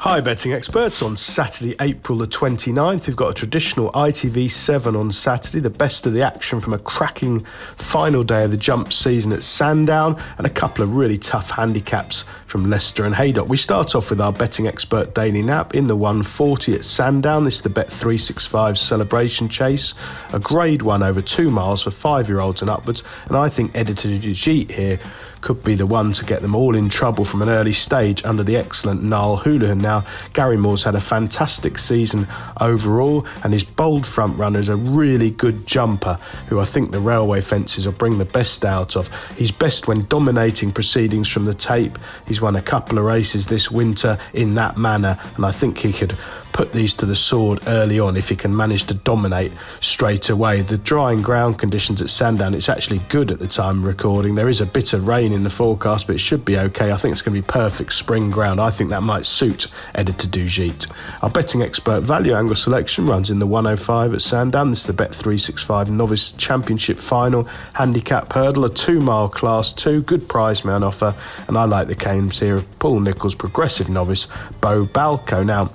Hi betting experts, on Saturday, April the 29th, we've got a traditional ITV 7 on Saturday, the best of the action from a cracking final day of the jump season at Sandown, and a couple of really tough handicaps from Leicester and Haydock. We start off with our betting expert daily nap in the 140 at Sandown. This is the Bet365 celebration chase, a grade 1 over 2 miles for 5-year-olds and upwards, and I think Editor Ajit here could be the one to get them all in trouble from an early stage under the excellent Niall Houlihan. Now, Gary Moore's had a fantastic season overall, and his bold front runner is a really good jumper who I think the railway fences will bring the best out of. He's best when dominating proceedings from the tape. He's won a couple of races this winter in that manner, and I think he could put these to the sword early on if he can manage to dominate straight away. The drying ground conditions at Sandown, it's actually good at the time of recording. There is a bit of rain in the forecast, but it should be okay. I think it's going to be perfect spring ground. I think that might suit Editor Dujit. Our betting expert value angle selection runs in the 105 at Sandown. This is the Bet365 Novice Championship Final Handicap Hurdle, a 2-mile Class 2, good prize man offer, and I like the games here of Paul Nicholls' progressive novice Bo Balco. Now,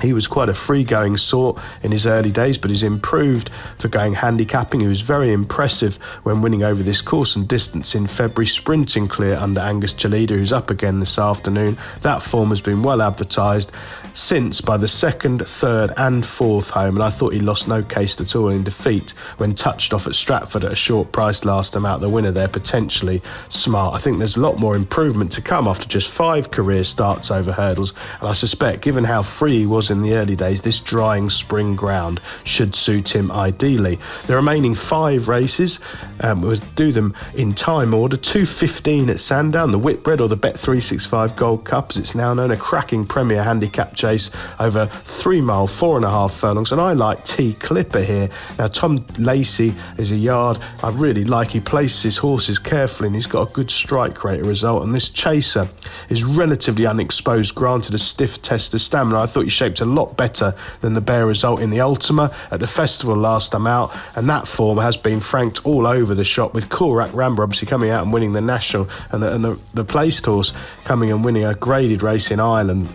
he was quite a free-going sort in his early days, but he's improved for going handicapping. He was very impressive when winning over this course and distance in February, sprinting clear under Angus Chalida, who's up again this afternoon. That form has been well advertised since by the second, third and fourth home, and I thought he lost no case at all in defeat when touched off at Stratford at a short price last time out. The winner there, potentially smart. I think there's a lot more improvement to come after just 5 career starts over hurdles, and I suspect, given how free he was in the early days, this drying spring ground should suit him ideally. The remaining 5 races, we'll do them in time order. 2:15 at Sandown, the Whitbread, or the Bet365 Gold Cup as it's now known, a cracking Premier Handicap chase over 3 mile, 4.5 furlongs, and I like T Clipper here. Now, Tom Lacey is a yard I really like. He places his horses carefully and he's got a good strike rate result, and this chaser is relatively unexposed, granted a stiff test of stamina. I thought he shaped a lot better than the bare result in the Ultima at the festival last time out, and that form has been franked all over the shop, with Korak Ramba obviously coming out and winning the National, and the placed horse coming and winning a graded race in Ireland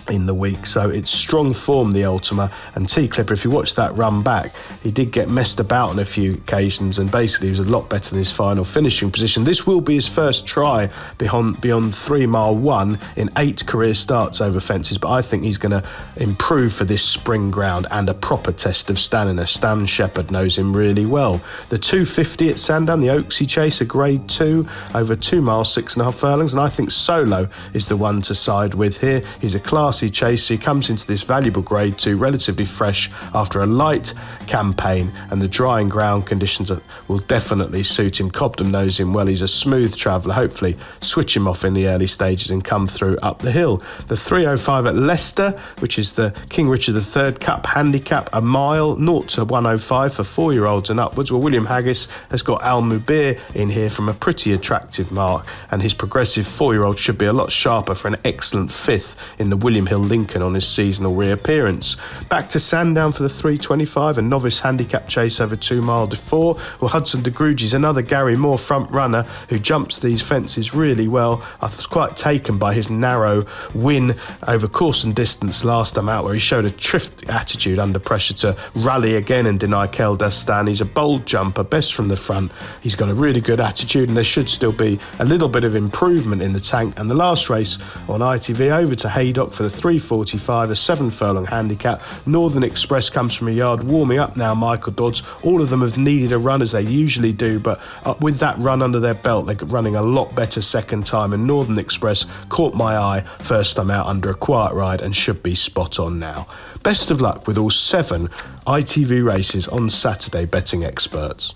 in the week. So it's strong form, the Ultima, and T Clipper, if you watch that run back, he did get messed about on a few occasions, and basically he was a lot better than his final finishing position. This will be his first try beyond 3 mile 1 in 8 career starts over fences, but I think he's going to improve for this spring ground and a proper test of stamina. Stan Shepherd knows him really well. The 2:50 at Sandown, the Oaksy Chase, a grade 2 over 2 miles, 6.5 furlongs, and I think Solo is the one to side with here. He's a classy chaser. He comes into this valuable grade 2 relatively fresh after a light campaign, and the drying ground conditions will definitely suit him. Cobden knows him well. He's a smooth traveller. Hopefully switch him off in the early stages and come through up the hill. The 3:05 at Leicester, which is the King Richard III Cup Handicap, a mile, 0 to 105 for 4-year-olds and upwards. Well, William Haggis has got Al Mubir in here from a pretty attractive mark, and his progressive 4-year-old should be a lot sharper for an excellent 5th in the William Hill Lincoln on his seasonal reappearance. Back to Sandown for the 3:25, a novice handicap chase over 2 mile de 4. Well, Hudson de Grugy's another Gary Moore front runner who jumps these fences really well. I was quite taken by his narrow win over course and distance last time out, where he showed a terrific attitude under pressure to rally again and deny Kel Dastan. He's a bold jumper, best from the front. He's got a really good attitude, and there should still be a little bit of improvement in the tank. And the last race on ITV, over to Haydock for the 3:45, a 7-furlong handicap. Northern Express comes from a yard warming up now, Michael Dodds. All of them have needed a run, as they usually do, but with that run under their belt, they're running a lot better second time, and Northern Express caught my eye first time out under a quiet ride and should be spot on now. Best of luck with all 7 ITV races on Saturday, betting experts.